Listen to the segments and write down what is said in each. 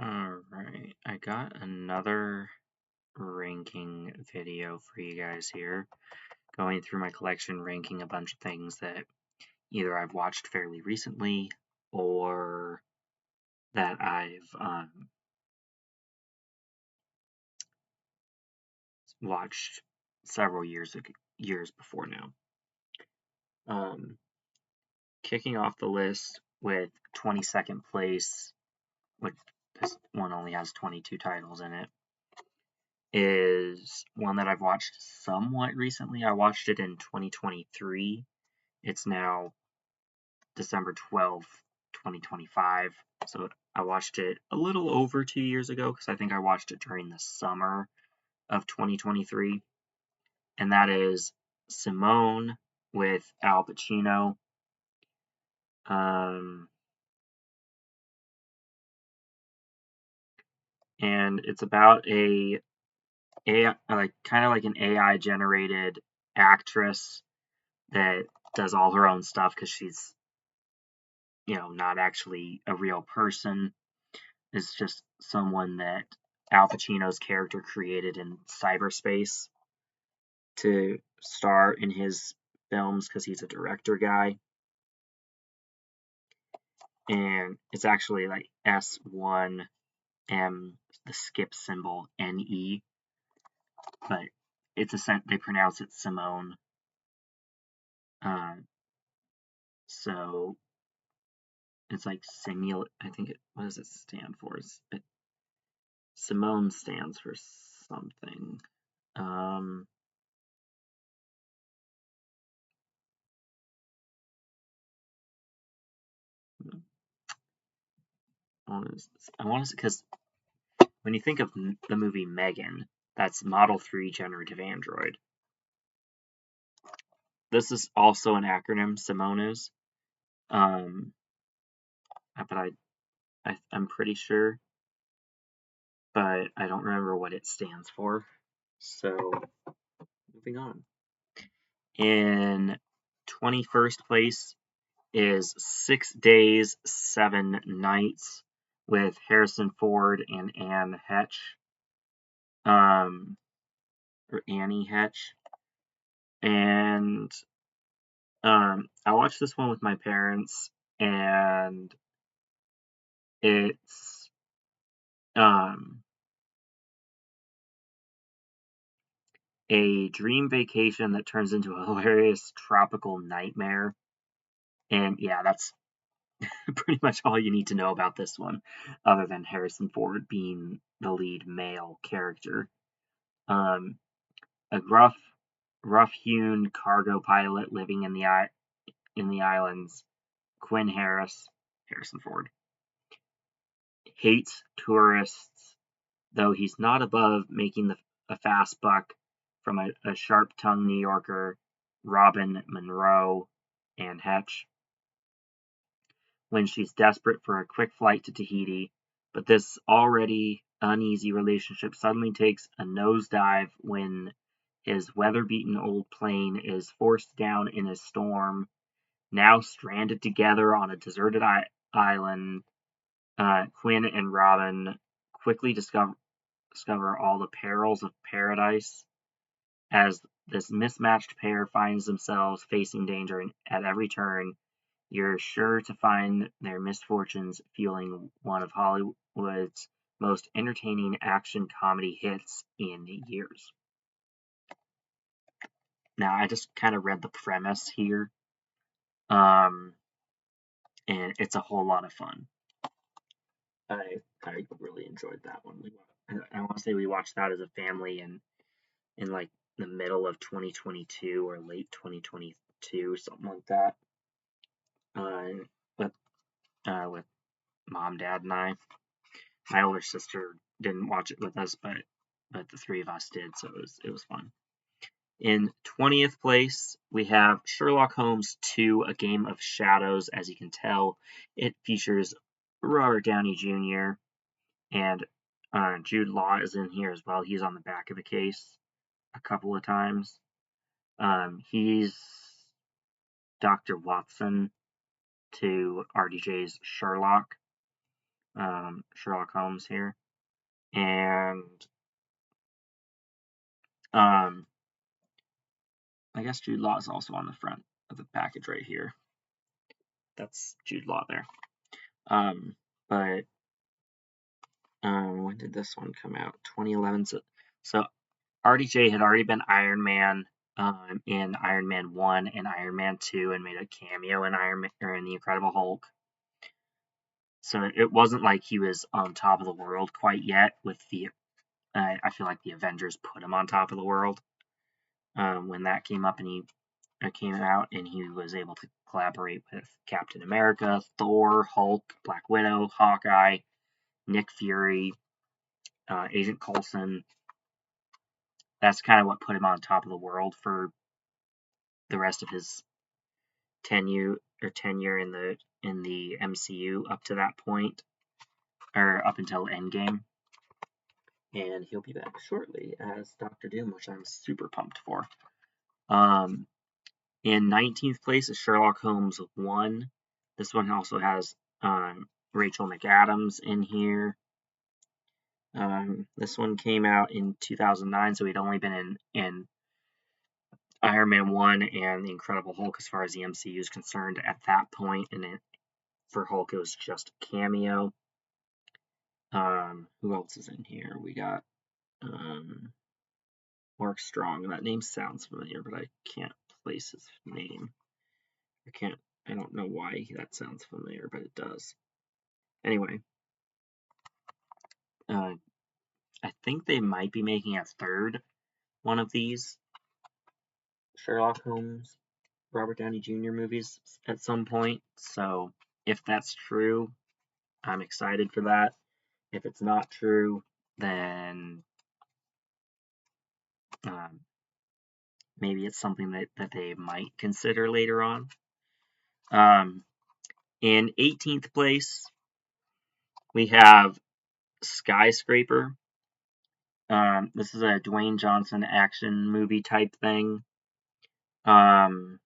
Alright, I got another ranking video for you guys here, going through my collection, ranking a bunch of things that either I've watched fairly recently or that I've watched several years before now. Kicking off the list with 22nd place, which this one only has 22 titles in it, is one that I've watched somewhat recently. I watched it in 2023. It's now December 12th, 2025. So I watched it a little over 2 years ago because I think I watched it during the summer of 2023. And that is Simone with Al Pacino. And it's about kind of like an AI generated actress that does all her own stuff because she's not actually a real person. It's just someone that Al Pacino's character created in cyberspace to star in his films because he's a director guy. And it's actually like S1M, the skip symbol, NE, but they pronounce it Simone. So it's like I think what does it stand for? Simone stands for something. I want to, because when you think of the movie Megan, that's Model 3 Generative Android. This is also an acronym, Simone is. But I'm pretty sure, but I don't remember what it stands for. So, moving on. In 21st place is 6 Days, 7 Nights with Harrison Ford and Anne Heche. Or Annie Heche. And I watched this one with my parents, and it's a dream vacation that turns into a hilarious tropical nightmare. And yeah, that's pretty much all you need to know about this one, other than Harrison Ford being the lead male character. A rough-hewn cargo pilot living in the islands, Quinn Harrison Ford, hates tourists, though he's not above making a fast buck from a sharp-tongued New Yorker, Robin Monroe, Anne Heche, when she's desperate for a quick flight to Tahiti. But this already uneasy relationship suddenly takes a nosedive when his weather-beaten old plane is forced down in a storm. Now stranded together on a deserted island, Quinn and Robin quickly discover all the perils of paradise as this mismatched pair finds themselves facing danger at every turn. You're sure to find their misfortunes fueling one of Hollywood's most entertaining action comedy hits in years. Now, I just kind of read the premise here, and it's a whole lot of fun. I really enjoyed that one. I want to say we watched that as a family in like the middle of 2022 or late 2022, something like that. With mom, dad, and I. My older sister didn't watch it with us, but the three of us did, so it was fun. In 20th place, we have Sherlock Holmes 2: A Game of Shadows. As you can tell, it features Robert Downey Jr. and Jude Law is in here as well. He's on the back of the case a couple of times. He's Dr. Watson to RDJ's Sherlock. Sherlock Holmes here. And I guess Jude Law is also on the front of the package right here. That's Jude Law there. But when did this one come out? 2011. So RDJ had already been Iron Man in Iron Man 1 and Iron Man 2 and made a cameo in in The Incredible Hulk. So it wasn't like he was on top of the world quite yet with I feel like the Avengers put him on top of the world when that came up and he came out, and he was able to collaborate with Captain America, Thor, Hulk, Black Widow, Hawkeye, Nick Fury, Agent Coulson. That's kind of what put him on top of the world for the rest of his tenure in the MCU up to that point, or up until Endgame. And he'll be back shortly as Doctor Doom, which I'm super pumped for. In 19th place is Sherlock Holmes 1. This one also has Rachel McAdams in here. This one came out in 2009, so he'd only been in Iron Man 1 and The Incredible Hulk as far as the MCU is concerned at that point, and for Hulk it was just a cameo. Who else is in here? We got Mark Strong. That name sounds familiar, but I can't place his name. I don't know why that sounds familiar, but it does. Anyway, I think they might be making a third one of these Sherlock Holmes, Robert Downey Jr. movies at some point. So if that's true, I'm excited for that. If it's not true, then maybe it's something that they might consider later on. In 18th place, we have Skyscraper. This is a Dwayne Johnson action movie type thing. Where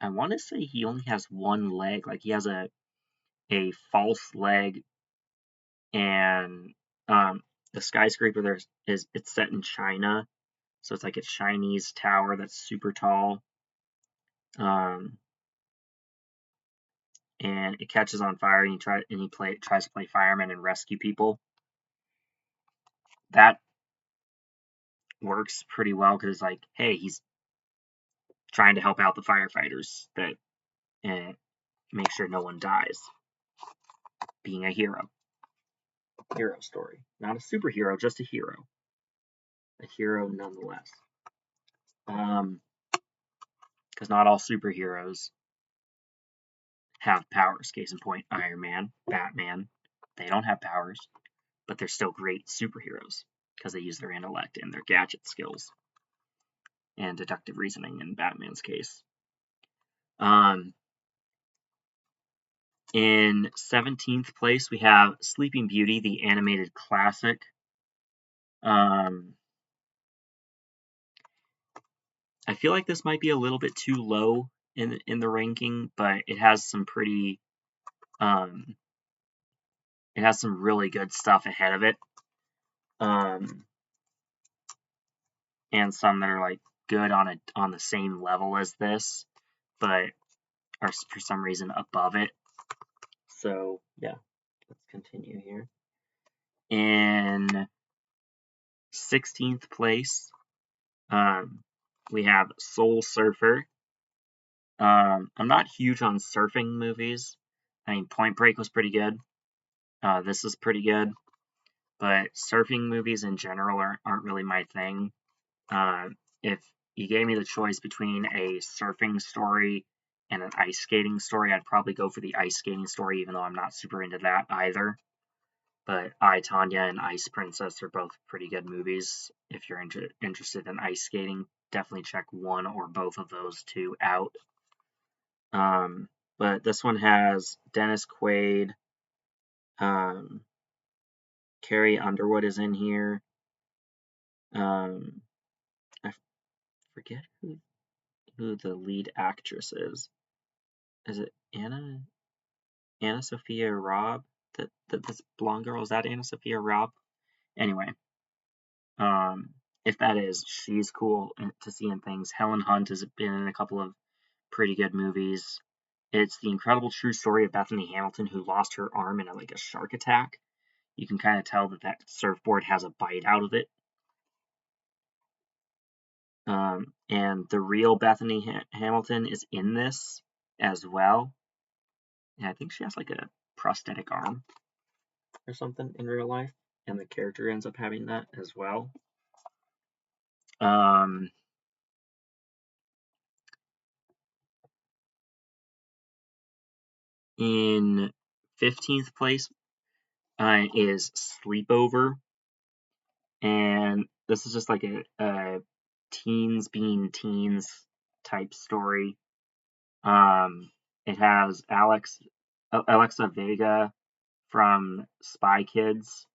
I want to say he only has one leg. Like he has a false leg, and the skyscraper there it's set in China, so it's like a Chinese tower that's super tall. And it catches on fire, and he tries to play fireman and rescue people. That works pretty well because it's like, hey, he's trying to help out the firefighters and make sure no one dies. Being a hero story, not a superhero, just a hero. A hero nonetheless. Because not all superheroes have powers. Case in point, Iron Man, Batman. They don't have powers, but they're still great superheroes because they use their intellect and their gadget skills and deductive reasoning in Batman's case. In 17th place, we have Sleeping Beauty, the animated classic. I feel like this might be a little bit too low in the ranking, but it has some pretty it has some really good stuff ahead of it. And some that are like good on the same level as this, but are for some reason above it. So yeah, let's continue here. In 16th place, we have Soul Surfer. I'm not huge on surfing movies. I mean, Point Break was pretty good. This is pretty good, but surfing movies in general aren't really my thing. If you gave me the choice between a surfing story and an ice skating story, I'd probably go for the ice skating story, even though I'm not super into that either. But I, Tonya and Ice Princess are both pretty good movies. If you're interested in ice skating, definitely check one or both of those two out. But this one has Dennis Quaid. Carrie Underwood is in here. I forget who the lead actress is. Is it Anna? Anna Sophia Robb? This blonde girl, is that Anna Sophia Robb? Anyway, if that is, she's cool to see in things. Helen Hunt has been in a couple of pretty good movies. It's the incredible true story of Bethany Hamilton, who lost her arm in a shark attack. You can kind of tell that surfboard has a bite out of it. And the real Bethany Hamilton is in this as well. And I think she has like a prosthetic arm or something in real life, and the character ends up having that as well. In 15th place is Sleepover, and this is just like a teens being teens type story. It has Alexa Vega from Spy Kids,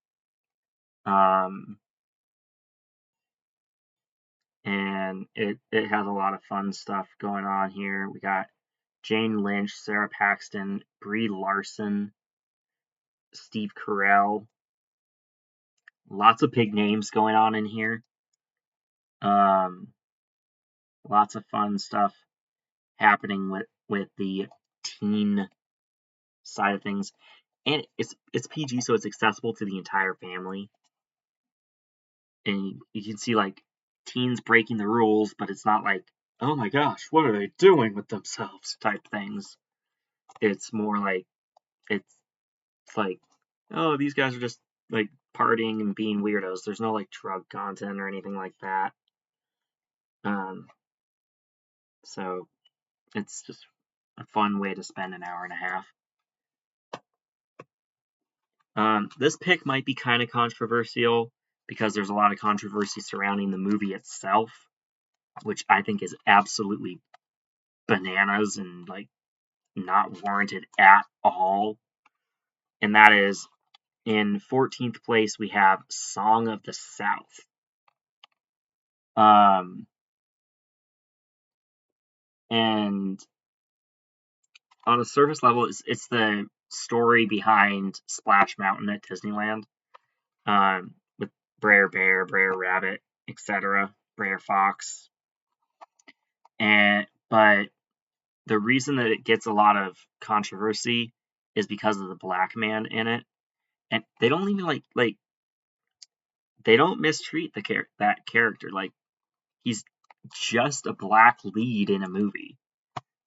and it has a lot of fun stuff going on here. We got Jane Lynch, Sarah Paxton, Brie Larson, Steve Carell. Lots of big names going on in here. Lots of fun stuff happening with the teen side of things, and it's PG, so it's accessible to the entire family. And you can see like teens breaking the rules, but it's not like, oh my gosh, what are they doing with themselves type things. It's more like it's like, oh, these guys are just like partying and being weirdos. There's no like drug content or anything like that. So it's just a fun way to spend an hour and a half. This pick might be kind of controversial because there's a lot of controversy surrounding the movie itself, which I think is absolutely bananas and like not warranted at all. And that is, in 14th place we have Song of the South. And on a surface level, it's the story behind Splash Mountain at Disneyland, with Brer Bear, Brer Rabbit, etc., Brer Fox. But the reason that it gets a lot of controversy is because of the black man in it, and they don't even like they don't mistreat that character. Like, he's just a black lead in a movie.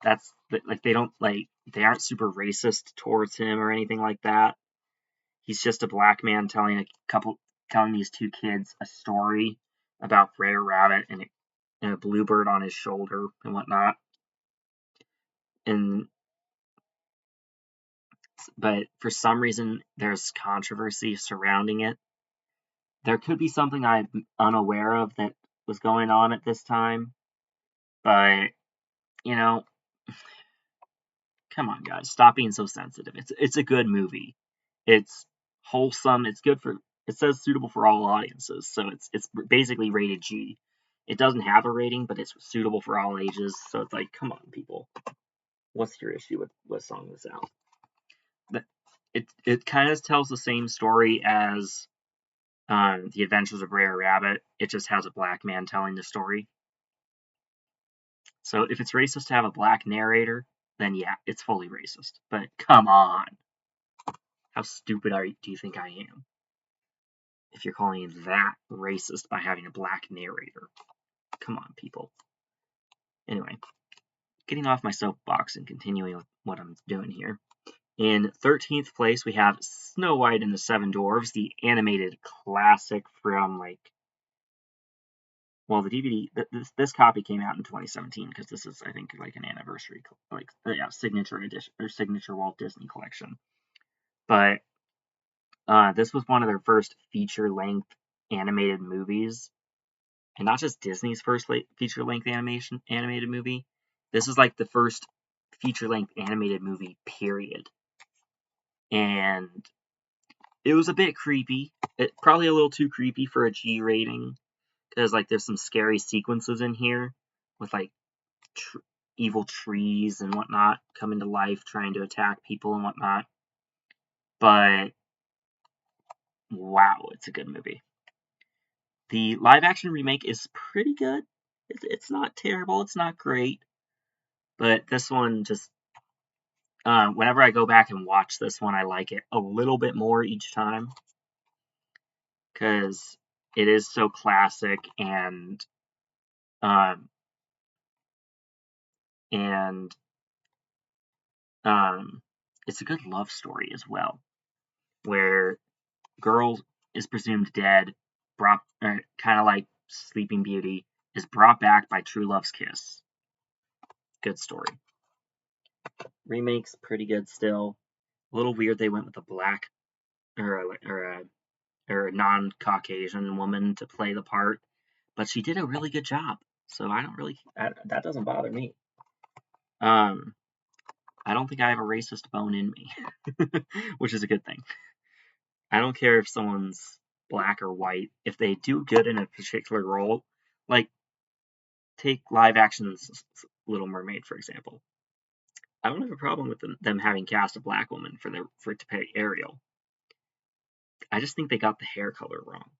That's like they aren't super racist towards him or anything like that. He's just a black man telling these two kids a story about Brer Rabbit and a bluebird on his shoulder and whatnot. But for some reason there's controversy surrounding it. There could be something I'm unaware of that was going on at this time, but you know, come on, guys, stop being so sensitive. It's a good movie. It's wholesome. It's good for. It says suitable for all audiences, so it's basically rated G. It doesn't have a rating, but it's suitable for all ages. So it's like, come on, people. What's your issue with Song of the South? It kind of tells the same story as The Adventures of Brer Rabbit. It just has a black man telling the story. So if it's racist to have a black narrator, then yeah, it's fully racist. But come on. How stupid do you think I am? If you're calling that racist by having a black narrator. Come on, people. Anyway, getting off my soapbox and continuing with what I'm doing here. In 13th place, we have Snow White and the Seven Dwarfs, the animated classic from the DVD. This copy came out in 2017 because this is, I think, like an anniversary, signature edition or signature Walt Disney collection. But this was one of their first feature-length animated movies, and not just Disney's first feature-length animated movie. This is like the first feature-length animated movie, period. And it was a bit creepy. Probably a little too creepy for a G rating, because like there's some scary sequences in here with like evil trees and whatnot come into life trying to attack people and whatnot. But wow, it's a good movie. The live action remake is pretty good. It's not terrible, it's not great, but this one just whenever I go back and watch this one, I like it a little bit more each time because it is so classic um, and it's a good love story as well, where girl is presumed dead, brought kind of like Sleeping Beauty, is brought back by true love's kiss. Good story. Remake's pretty good still. A little weird they went with a black or a non-Caucasian woman to play the part, but she did a really good job. So that doesn't bother me. I don't think I have a racist bone in me, which is a good thing. I don't care if someone's black or white. If they do good in a particular role, like take live action's Little Mermaid, for example. I don't have a problem with them having cast a black woman for it to play Ariel. I just think they got the hair color wrong.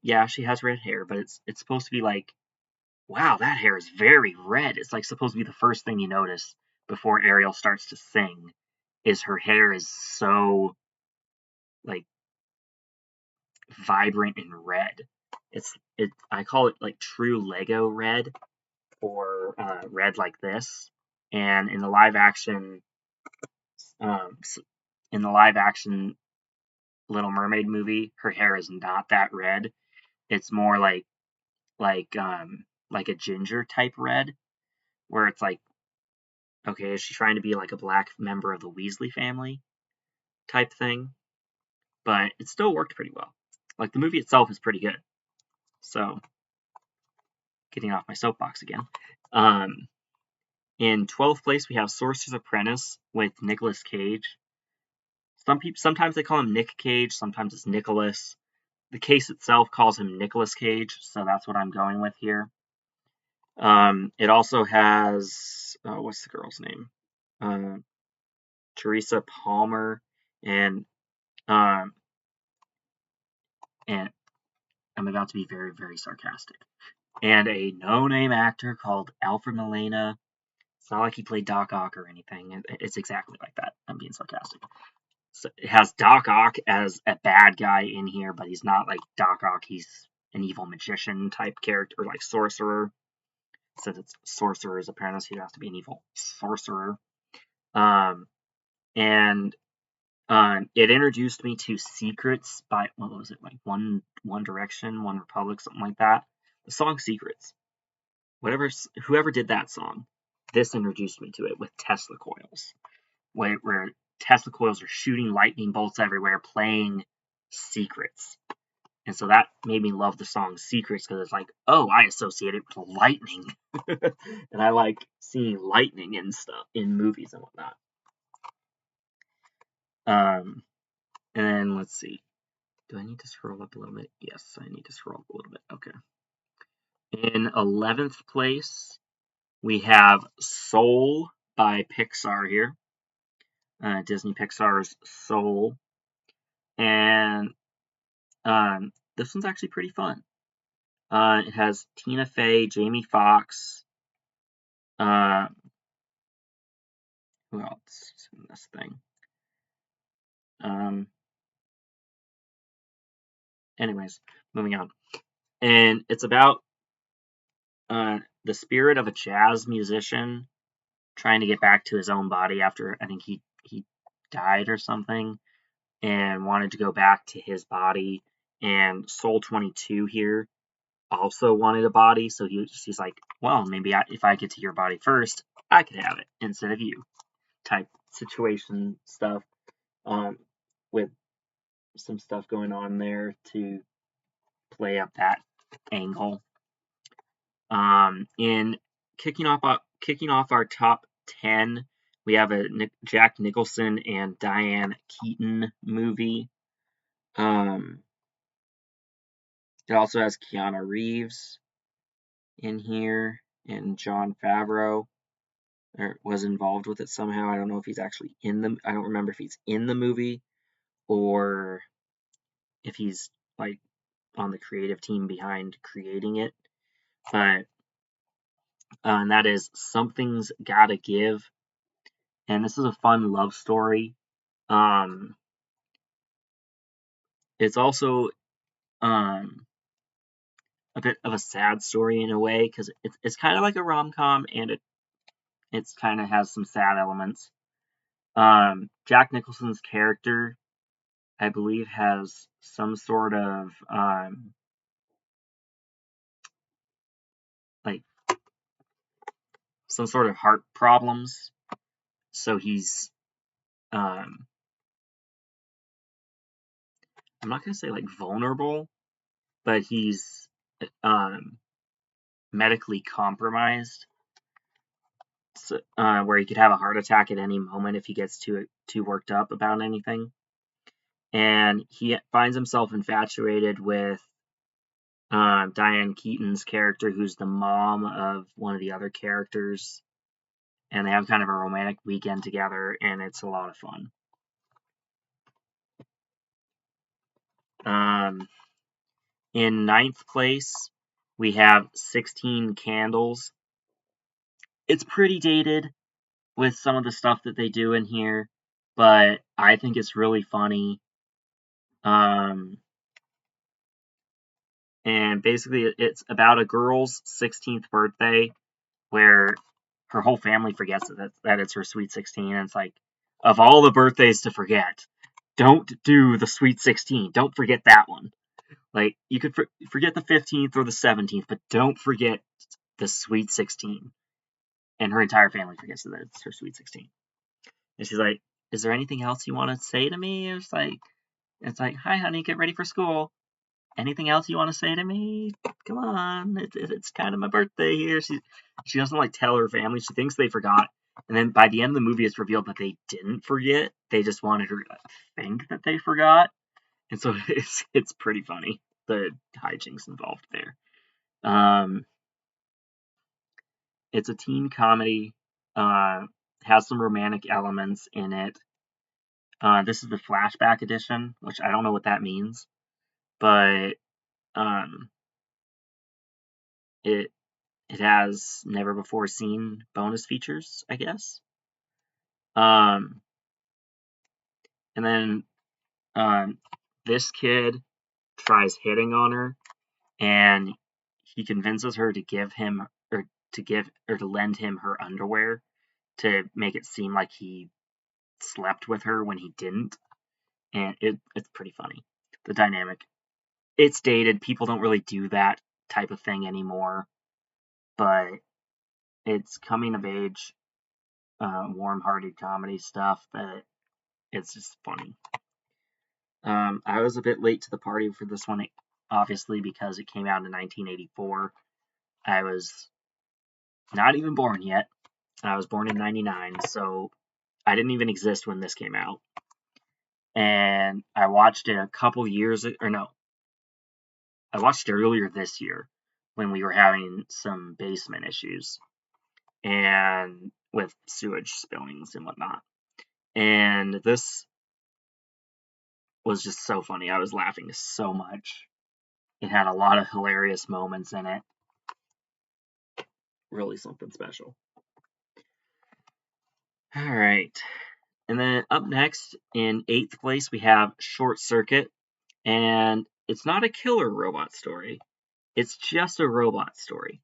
Yeah, she has red hair, but it's supposed to be like, wow, that hair is very red. It's like supposed to be the first thing you notice before Ariel starts to sing, is her hair is so like vibrant and red. I call it like true Lego red, or red like this. And um, in the live action Little Mermaid movie, her hair is not that red. It's more like a ginger type red, where it's like, okay, is she trying to be like a black member of the Weasley family type thing? But it still worked pretty well. Like the movie itself is pretty good. So, getting off my soapbox again. In 12th place, we have Sorcerer's Apprentice with Nicolas Cage. Sometimes they call him Nick Cage, sometimes it's Nicholas. The case itself calls him Nicolas Cage, so that's what I'm going with here. It also has what's the girl's name? Teresa Palmer, and um, and I'm about to be very, very sarcastic. And a no-name actor called Alfred Molina. It's not like he played Doc Ock or anything. It's exactly like that. I'm being sarcastic. So it has Doc Ock as a bad guy in here, but he's not like Doc Ock. He's an evil magician type character, like sorcerer. Since it's Sorcerer's Apprentice, he has to be an evil sorcerer. And it introduced me to Secrets by, what was it, like One Direction, One Republic, something like that. The song Secrets. Whoever did that song, this introduced me to it with Tesla coils, where Tesla coils are shooting lightning bolts everywhere, playing Secrets. And so that made me love the song Secrets, because it's like, oh, I associate it with lightning. And I like seeing lightning and stuff in movies and whatnot. And then let's see. Do I need to scroll up a little bit? Yes, I need to scroll up a little bit. Okay. In 11th place, we have Soul by Pixar here. Disney Pixar's Soul. And this one's actually pretty fun. It has Tina Fey, Jamie Foxx. Who else is in this thing? Anyways, moving on. And it's about the spirit of a jazz musician trying to get back to his own body after, I think he died or something, and wanted to go back to his body. And Soul 22 here also wanted a body, so he's like, well, maybe if I get to your body first, I could have it instead of you, type situation stuff, with some stuff going on there to play up that angle. In kicking off our top 10, we have a Jack Nicholson and Diane Keaton movie. It also has Keanu Reeves in here. and Jon Favreau was involved with it somehow. I don't know if he's actually I don't remember if he's in the movie or if he's like on the creative team behind creating it. But and that is Something's Gotta Give, and this is a fun love story. Um, it's also um, a bit of a sad story in a way because it's kind of like a rom com and it's kind of has some sad elements. Jack Nicholson's character, I believe, has some sort of like some sort of heart problems, so he's um, I'm not gonna say like vulnerable, but he's um, medically compromised, so, where he could have a heart attack at any moment if he gets too worked up about anything. And he finds himself infatuated with Diane Keaton's character, who's the mom of one of the other characters, and they have kind of a romantic weekend together, and it's a lot of fun. In ninth place, we have 16 Candles. It's pretty dated with some of the stuff that they do in here, but I think it's really funny. And basically, it's about a girl's 16th birthday where her whole family forgets that it's her sweet 16. And it's like, of all the birthdays to forget, don't do the sweet 16. Don't forget that one. Like, you could forget the 15th or the 17th, but don't forget the sweet 16. And her entire family forgets that it's her sweet 16. And she's like, is there anything else you want to say to me? It's like, hi, honey, get ready for school. Anything else you want to say to me? Come on, it's kind of my birthday here. She doesn't like tell her family. She thinks they forgot, and then by the end of the movie, it's revealed that they didn't forget. They just wanted her to think that they forgot, and so it's pretty funny, the hijinks involved there. It's a teen comedy. Has some romantic elements in it. This is the flashback edition, which I don't know what that means, but um, it it has never before seen bonus features, I guess. Um, and then this kid tries hitting on her, and he convinces her to give him or to lend him her underwear to make it seem like he slept with her when he didn't, and it's pretty funny. The dynamic. It's dated. People don't really do that type of thing anymore, but it's coming of age, warm-hearted comedy stuff that it's just funny. I was a bit late to the party for this one, obviously, because it came out in 1984. I was not even born yet. I was born in 99, so I didn't even exist when this came out. And I watched it a couple years, or no, I watched it earlier this year when we were having some basement issues and with sewage spillings and whatnot. And this was just so funny. I was laughing so much. It had a lot of hilarious moments in it. Really something special. All right. And then up next, in 8th place, we have Short Circuit. And it's not a killer robot story. It's just a robot story.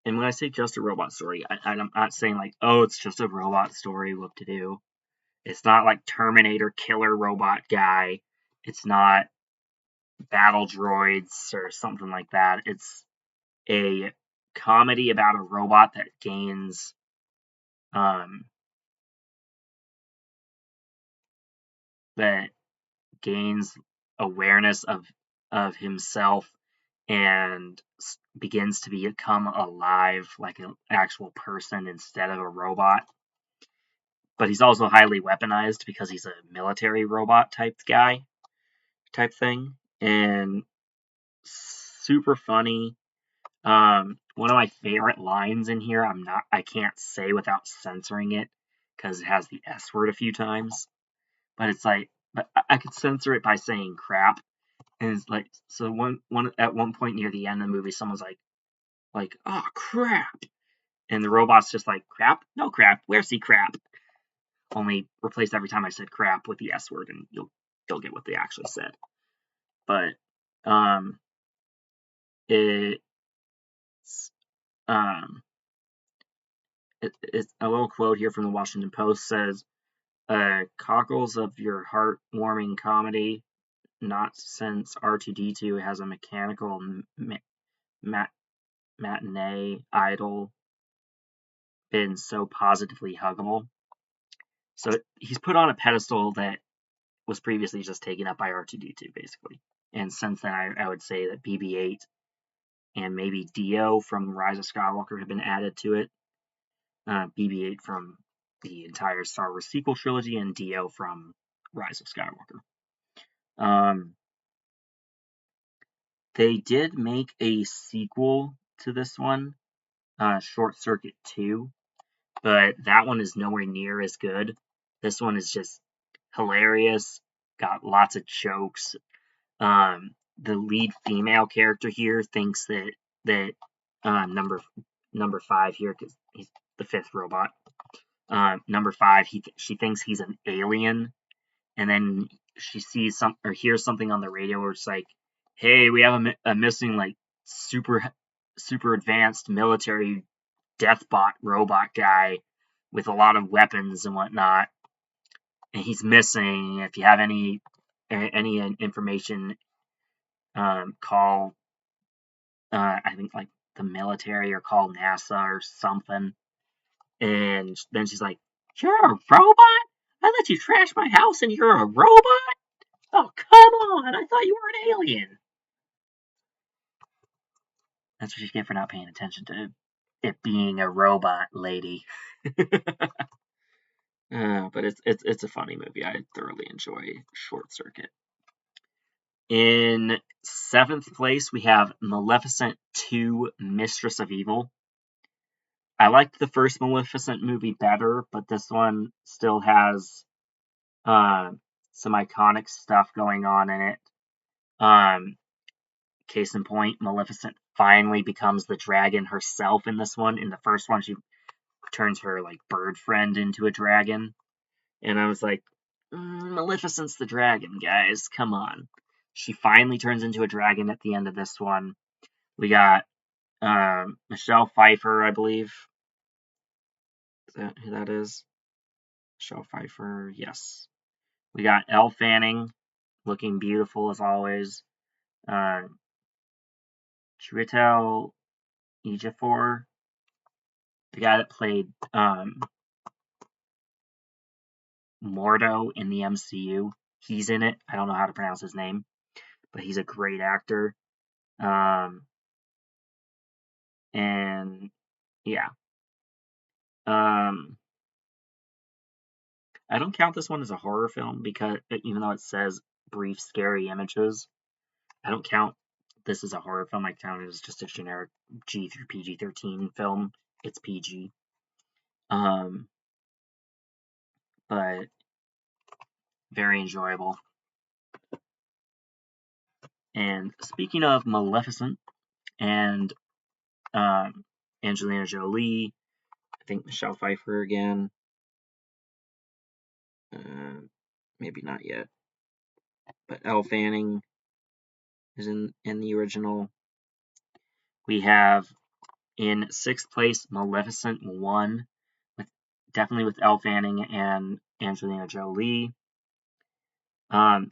And when I say just a robot story, I'm not saying like, oh, it's just a robot story, whoop to do. It's not like Terminator killer robot guy. It's not battle droids or something like that. It's a comedy about a robot that gains um, that gains awareness of himself and begins to become alive like an actual person instead of a robot. But he's also highly weaponized because he's a military robot type thing, and super funny. one of my favorite lines in here, I can't say without censoring it because it has the S word a few times. But it's like, but I could censor it by saying crap. And it's like, so at one point near the end of the movie, someone's like, oh crap. And the robot's just like, crap? No crap. Where's the crap? Only replace every time I said crap with the S word and you'll get what they actually said. But, it's, um, it's a little quote here from the Washington Post says, cockles of your heartwarming comedy, not since R2D2 has a mechanical matinee idol been so positively huggable. So he's put on a pedestal that was previously just taken up by R2D2, basically. And since then, I would say that BB-8 and maybe Dio from Rise of Skywalker have been added to it. BB-8 from the entire Star Wars sequel trilogy, and Dio from Rise of Skywalker. They did make a sequel to this one, Short Circuit 2, but that one is nowhere near as good. This one is just hilarious, got lots of jokes. The lead female character here thinks that number 5 here, because he's the 5th robot. Number 5, she thinks he's an alien, and then she sees hears something on the radio where it's like, "Hey, we have a missing like super advanced military deathbot robot guy with a lot of weapons and whatnot, and he's missing. If you have any information, call I think like the military or call NASA or something." And then she's like, "You're a robot? I let you trash my house and you're a robot? Oh, come on! I thought you were an alien." That's what you get for not paying attention to it being a robot, lady. But it's a funny movie. I thoroughly enjoy Short Circuit. In 7th place, we have Maleficent 2: Mistress of Evil. I liked the first Maleficent movie better, but this one still has some iconic stuff going on in it. Case in point, Maleficent finally becomes the dragon herself in this one. In the first one, she turns her like bird friend into a dragon, and I was like, Maleficent's the dragon, guys. Come on. She finally turns into a dragon at the end of this one. We got Michelle Pfeiffer, I believe. Is that who that is? Michelle Pfeiffer, yes. We got Elle Fanning, looking beautiful as always. Chiwetel Ejiofor, the guy that played Mordo in the MCU, he's in it. I don't know how to pronounce his name, but he's a great actor. And yeah. I don't count this one as a horror film because even though it says brief scary images, I don't count this as a horror film. I count it as just a generic G through PG-13 film. It's PG. But very enjoyable. And speaking of Maleficent and Angelina Jolie, I think Michelle Pfeiffer again. Maybe not yet. But Elle Fanning is in the original. We have in 6th place Maleficent 1, definitely with Elle Fanning and Angelina Jolie.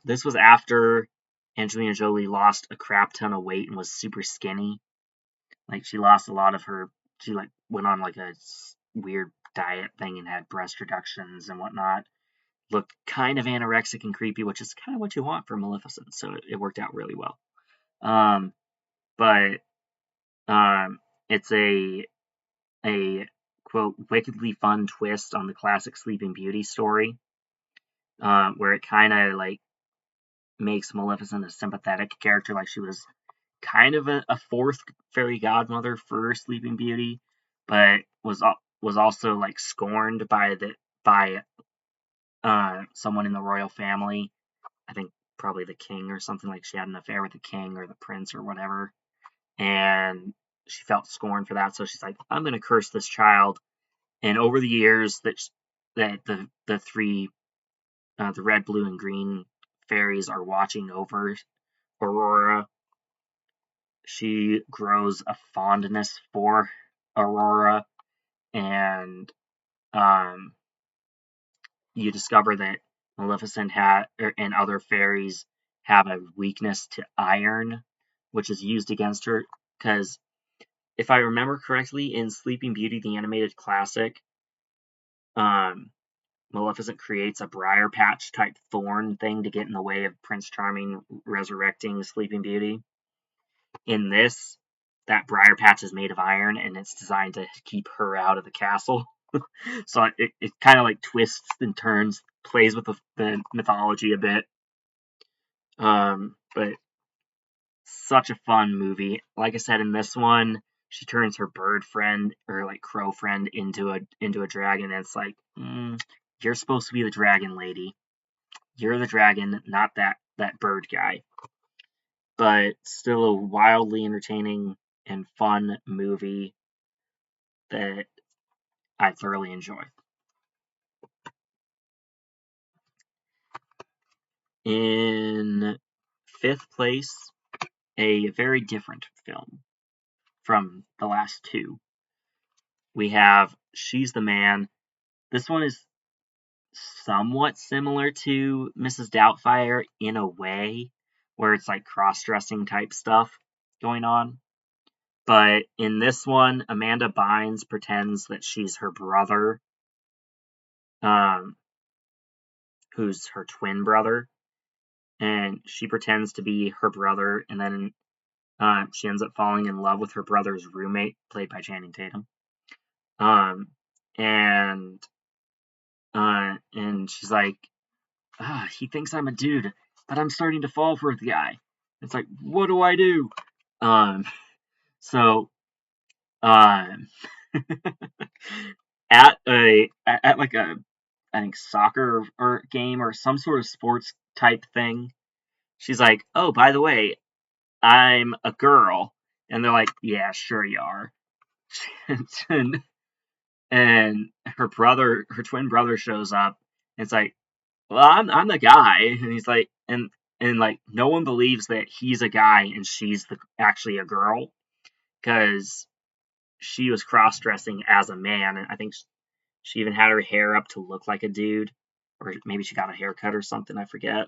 This was after Angelina Jolie lost a crap ton of weight and was super skinny. Like she lost a lot of her. She like went on like a weird diet thing and had breast reductions and whatnot. Looked kind of anorexic and creepy, which is kind of what you want for Maleficent. So it worked out really well. But it's a quote wickedly fun twist on the classic Sleeping Beauty story, where it kind of like makes Maleficent a sympathetic character, like she was kind of a fourth fairy godmother for Sleeping Beauty, but was also like scorned by someone in the royal family. I think probably the king or something, like she had an affair with the king or the prince or whatever, and she felt scorned for that. So she's like, I'm going to curse this child. And over the years that the three the red, blue, and green fairies are watching over Aurora, she grows a fondness for Aurora, and um, you discover that Maleficent and other fairies have a weakness to iron, which is used against her. Because if I remember correctly, in Sleeping Beauty, the animated classic, um, Maleficent creates a briar patch type thorn thing to get in the way of Prince Charming resurrecting Sleeping Beauty. In this, that briar patch is made of iron and it's designed to keep her out of the castle. So it kind of like twists and turns, plays with the mythology a bit. But such a fun movie. Like I said, in this one, she turns her bird friend or like crow friend into a dragon, and it's like, you're supposed to be the dragon lady. You're the dragon, not that bird guy. But still a wildly entertaining and fun movie that I thoroughly enjoy. In fifth place, a very different film from the last two. We have She's the Man. This one is somewhat similar to Mrs. Doubtfire in a way, where it's like cross-dressing type stuff going on. But in this one, Amanda Bynes pretends that she's her brother, um, who's her twin brother, and she pretends to be her brother, and then she ends up falling in love with her brother's roommate, played by Channing Tatum. Um, and and she's like, he thinks I'm a dude, but I'm starting to fall for the guy. It's like, what do I do? Um, so, um, at like a, I think soccer or game or some sort of sports type thing, she's like, oh, by the way, I'm a girl, and they're like, yeah, sure you are. and, and her twin brother shows up, and it's like, well, I'm the guy, and he's like, and like no one believes that he's a guy and she's actually a girl because she was cross dressing as a man, and I think she even had her hair up to look like a dude, or maybe she got a haircut or something. I forget.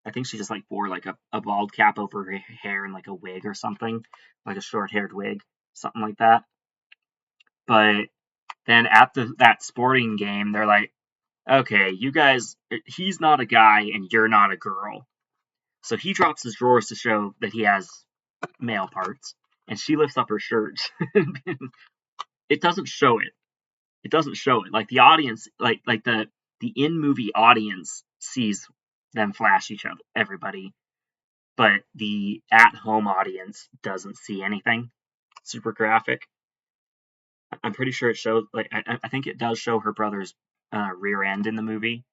I think she just like wore like a bald cap over her hair and like a wig or something, like a short haired wig, something like that. But then at that sporting game, they're like, okay, you guys, he's not a guy and you're not a girl. So he drops his drawers to show that he has male parts, and she lifts up her shirt. It doesn't show it. It doesn't show it. Like the audience, like the in movie audience sees them flash each other, everybody, but the at home audience doesn't see anything super graphic. I'm pretty sure it shows. Like I think it does show her brother's rear end in the movie,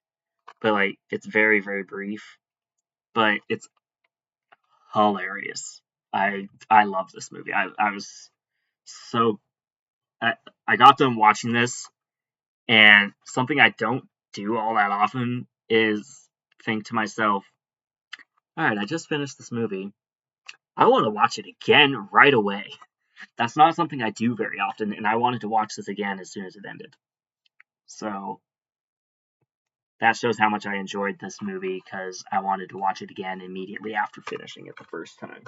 but like it's very very brief. But it's hilarious. I love this movie. I was so I, I got done watching this, and something I don't do all that often is think to myself, all right, I just finished this movie. I want to watch it again right away. That's not something I do very often, and I wanted to watch this again as soon as it ended. So that shows how much I enjoyed this movie because I wanted to watch it again immediately after finishing it the first time.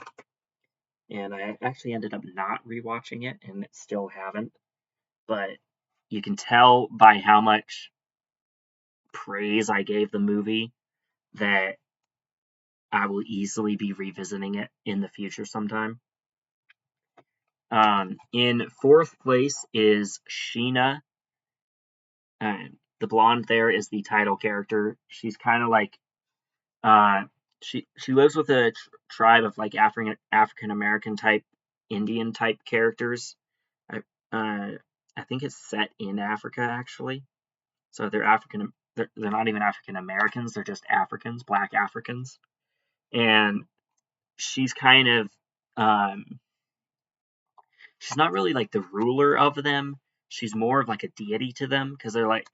And I actually ended up not rewatching it and still haven't. But you can tell by how much praise I gave the movie that I will easily be revisiting it in the future sometime. In fourth place is Sheena. The blonde there is the title character. She's kind of like she lives with a tribe of like African American type, Indian type characters. I, I think it's set in Africa actually. So they're African. They're not even African Americans. They're just Africans, Black Africans. And she's kind of she's not really like the ruler of them. She's more of like a deity to them because they're like,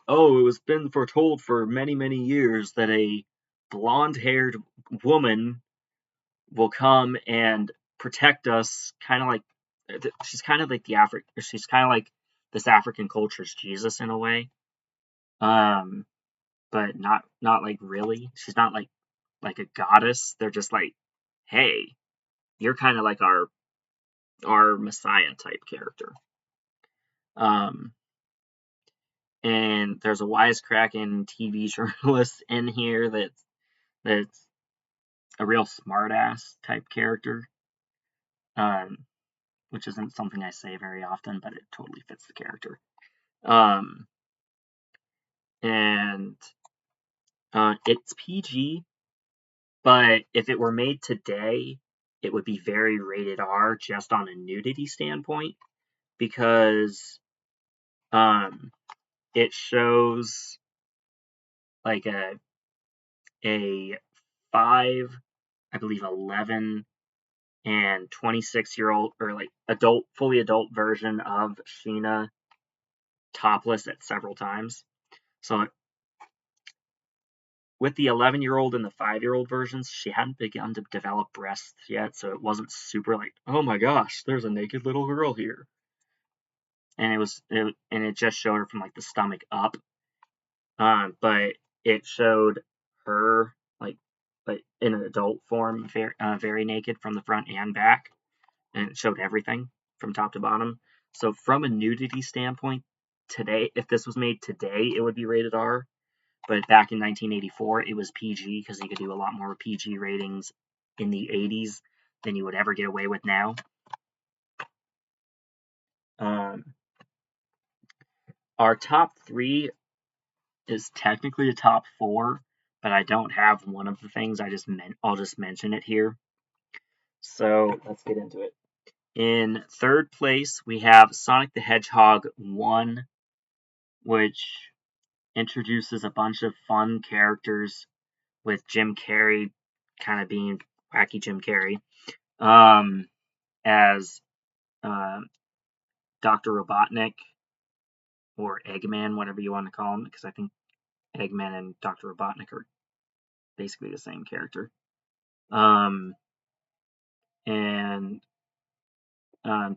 oh, it was been foretold for many years that a blonde-haired woman will come and protect us, kind of like she's kind of like she's kind of like this African culture's Jesus in a way. But not like really. She's not like a goddess. They're just like, hey, you're kind of like our Messiah type character. Um, and there's a wisecracking TV journalist in here that's a real smartass type character, um, which isn't something I say very often, but it totally fits the character. Um, and it's PG, but if it were made today, it would be very rated R just on a nudity standpoint because it shows like a 5, I believe 11 and 26-year-old or like fully adult version of Sheena topless at several times. So with the 11-year-old and the 5-year-old versions, she hadn't begun to develop breasts yet, so it wasn't super like, oh my gosh, there's a naked little girl here. And it just showed her from like the stomach up. But it showed her like in an adult form, very naked from the front and back, and it showed everything from top to bottom. So from a nudity standpoint, today, if this was made today, it would be rated R. But back in 1984, it was PG because you could do a lot more PG ratings in the 80s than you would ever get away with now. Our top 3 is technically a top 4, but I don't have one of the things. I'll just mention it here. So let's get into it. In third place, we have Sonic the Hedgehog 1, which introduces a bunch of fun characters with Jim Carrey kind of being wacky Jim Carrey as Dr. Robotnik or Eggman, whatever you want to call him, because I think Eggman and Dr. Robotnik are basically the same character. And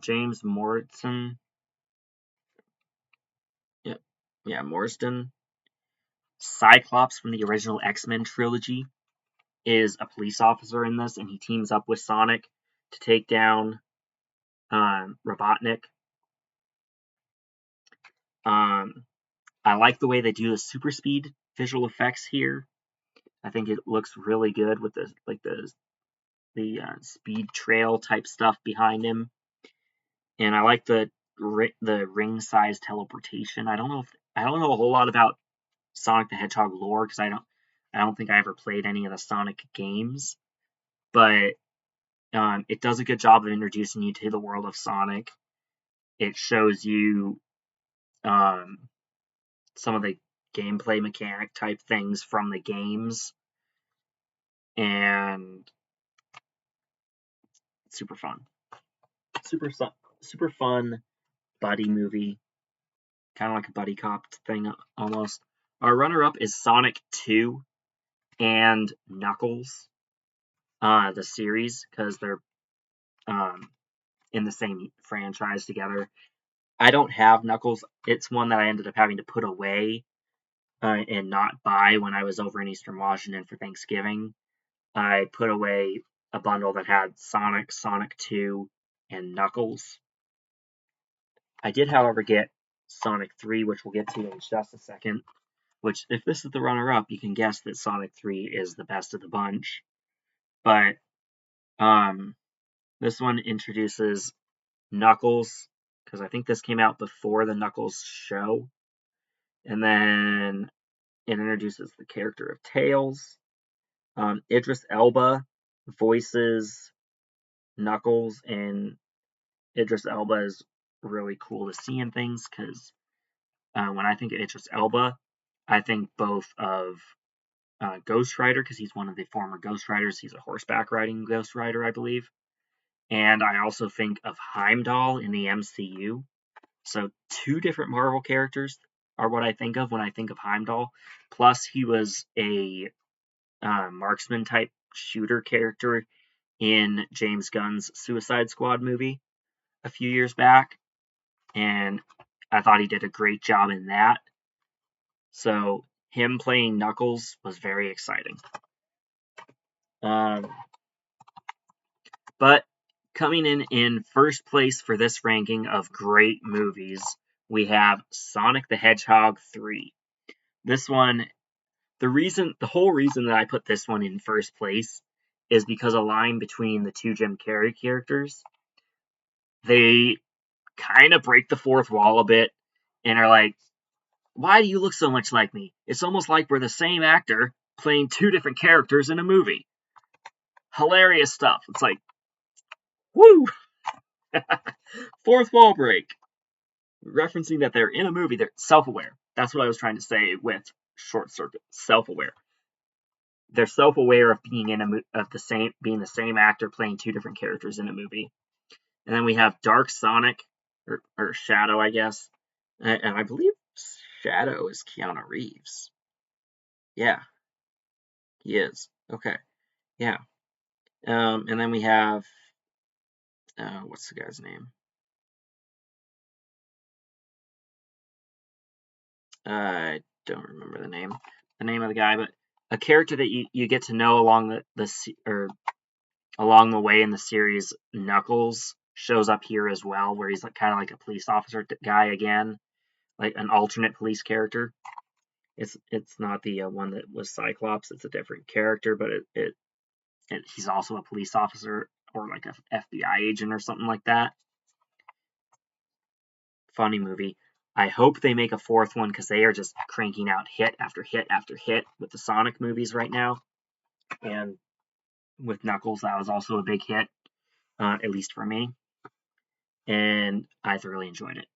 James Morrison. Yeah, Morrison. Cyclops from the original X-Men trilogy is a police officer in this, and he teams up with Sonic to take down Robotnik. I like the way they do the super speed visual effects here. I think it looks really good with the speed trail type stuff behind him, and I like the ring size teleportation. I don't know a whole lot about Sonic the Hedgehog lore because I don't think I ever played any of the Sonic games, but it does a good job of introducing you to the world of Sonic. It shows you some of the gameplay mechanic type things from the games, and super fun. Super fun buddy movie, kind of like a buddy cop thing almost. Our runner-up is Sonic 2 and Knuckles, the series, because they're in the same franchise together. I don't have Knuckles. It's one that I ended up having to put away and not buy when I was over in Eastern Washington for Thanksgiving. I put away a bundle that had Sonic, Sonic 2, and Knuckles. I did, however, get Sonic 3, which we'll get to in just a second. Which, if this is the runner-up, you can guess that Sonic 3 is the best of the bunch. But this one introduces Knuckles, because I think this came out before the Knuckles show. And then it introduces the character of Tails. Idris Elba voices Knuckles and Idris Elba is really cool to see in things, because when I think of Idris Elba, I think both of Ghost Rider, because he's one of the former Ghost Riders. He's a horseback riding Ghost Rider, I believe. And I also think of Heimdall in the MCU. So two different Marvel characters are what I think of when I think of Heimdall. Plus, he was a marksman type shooter character in James Gunn's Suicide Squad movie a few years back, and I thought he did a great job in that. So him playing Knuckles was very exciting. But coming in first place for this ranking of great movies, we have Sonic the Hedgehog 3. This one, the whole reason that I put this one in first place is because a line between the two Jim Carrey characters, they kind of break the fourth wall a bit and are like, why do you look so much like me? It's almost like we're the same actor playing two different characters in a movie. Hilarious stuff. It's like, woo! Fourth wall break. Referencing that they're in a movie, they're self-aware. That's what I was trying to say with Short Circuit. Self-aware. They're self-aware of being being the same actor playing two different characters in a movie. And then we have Dark Sonic, or Shadow, I guess. And I believe Shadow is Keanu Reeves. Yeah, he is. Okay, yeah. And then we have what's the guy's name? I don't remember the name of the guy, but a character that you get to know along along the way in the series. Knuckles shows up here as well, where he's like kind of like a police officer guy again, like an alternate police character. It's not the one that was Cyclops. It's a different character, but he's also a police officer or like a FBI agent or something like that. Funny movie. I hope they make a fourth one, because they are just cranking out hit after hit after hit with the Sonic movies right now. And with Knuckles, that was also a big hit, at least for me. And I thoroughly enjoyed it.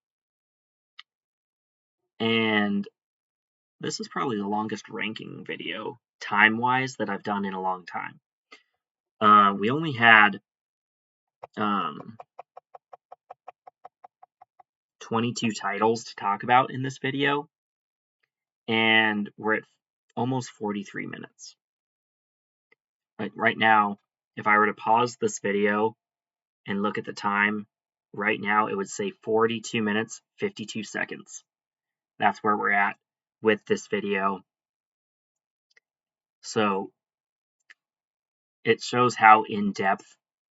And this is probably the longest ranking video, time-wise, that I've done in a long time. We only had 22 titles to talk about in this video, and we're at almost 43 minutes. Like right now, if I were to pause this video and look at the time, right now it would say 42 minutes, 52 seconds. That's where we're at with this video. So it shows how in-depth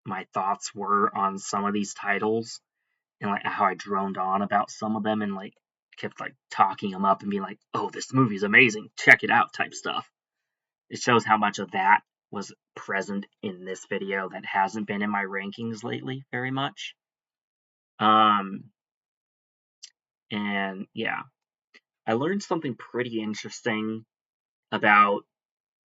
my thoughts were on some of these titles, and like how I droned on about some of them and like kept like talking them up and being like, oh, this movie's amazing, check it out type stuff. It shows how much of that was present in this video that hasn't been in my rankings lately very much. And yeah, I learned something pretty interesting about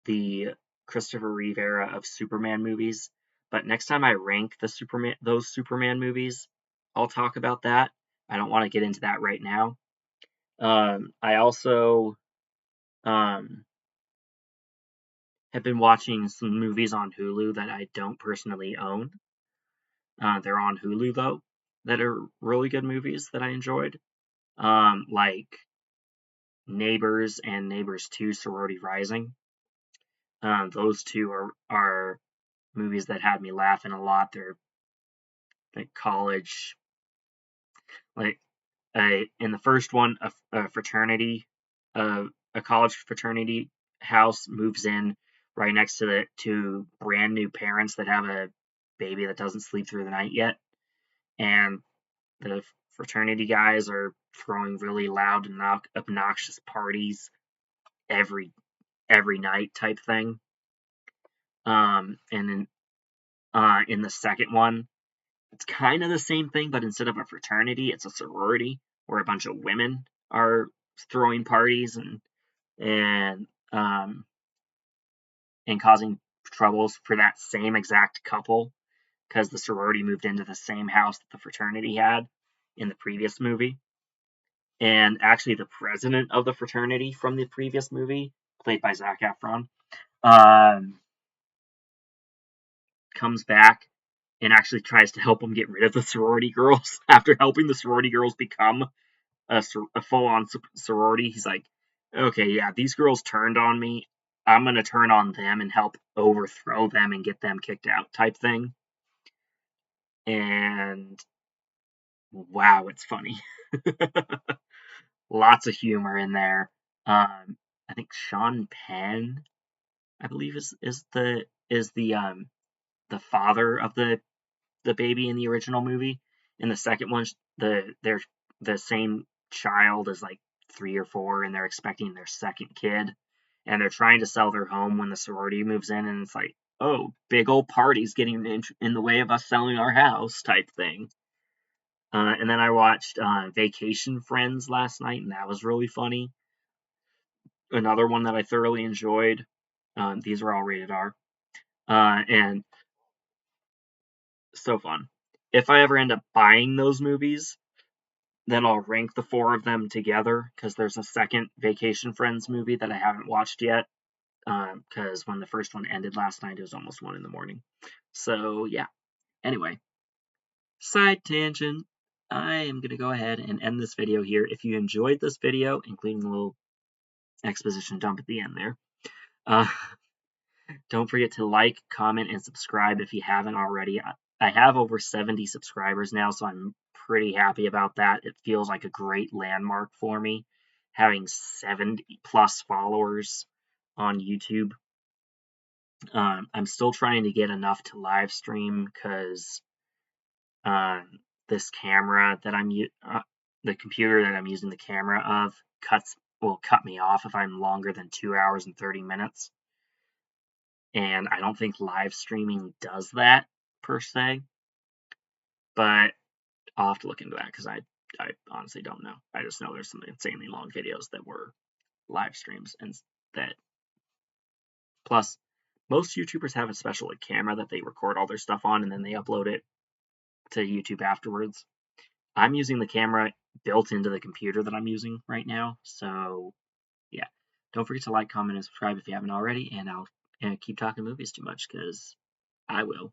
the Christopher Reeve era of Superman movies. But next time I rank those Superman movies, I'll talk about that. I don't want to get into that right now. I also have been watching some movies on Hulu that I don't personally own. They're on Hulu though, that are really good movies that I enjoyed. Like Neighbors and Neighbors 2 Sorority Rising. Those two are movies that had me laughing a lot. They're like college, like in the first one, a fraternity, a college fraternity house moves in right next to brand new parents that have a baby that doesn't sleep through the night yet, and the fraternity guys are throwing really loud and obnoxious parties every night type thing. And then in the second one, it's kind of the same thing, but instead of a fraternity, it's a sorority where a bunch of women are throwing parties and causing troubles for that same exact couple because the sorority moved into the same house that the fraternity had in the previous movie. And actually, the president of the fraternity from the previous movie, played by Zac Efron, um, comes back and actually tries to help him get rid of the sorority girls after helping the sorority girls become a full-on sorority. He's like, okay, yeah, these girls turned on me. I'm gonna turn on them and help overthrow them and get them kicked out, type thing. And wow, it's funny. Lots of humor in there. I think Sean Penn, I believe, is the father of the baby in the original movie. In the second one, they're the same child as like 3 or 4, and they're expecting their second kid, and they're trying to sell their home when the sorority moves in, and it's like, oh, big old party's getting in the way of us selling our house, type thing. And then I watched Vacation Friends last night, and that was really funny. Another one that I thoroughly enjoyed. These are all rated R, and so fun. If I ever end up buying those movies, then I'll rank the 4 of them together because there's a second Vacation Friends movie that I haven't watched yet. Because when the first one ended last night, it was almost 1 in the morning. So yeah. Anyway, side tangent. I am going to go ahead and end this video here. If you enjoyed this video, including the little exposition dump at the end there, uh, don't forget to like, comment, and subscribe if you haven't already. I have over 70 subscribers now, so I'm pretty happy about that. It feels like a great landmark for me, having 70 plus followers on YouTube. I'm still trying to get enough to live stream because this camera that the computer that I'm using the camera of will cut me off if I'm longer than 2 hours and 30 minutes. And I don't think live streaming does that per se, but I'll have to look into that because I honestly don't know. I just know there's some insanely long videos that were live streams, and that plus most YouTubers have a special camera that they record all their stuff on and then they upload it to YouTube afterwards. I'm using the camera built into the computer that I'm using right now, so yeah. Don't forget to like, comment, and subscribe if you haven't already, and I'll keep talking movies too much because I will.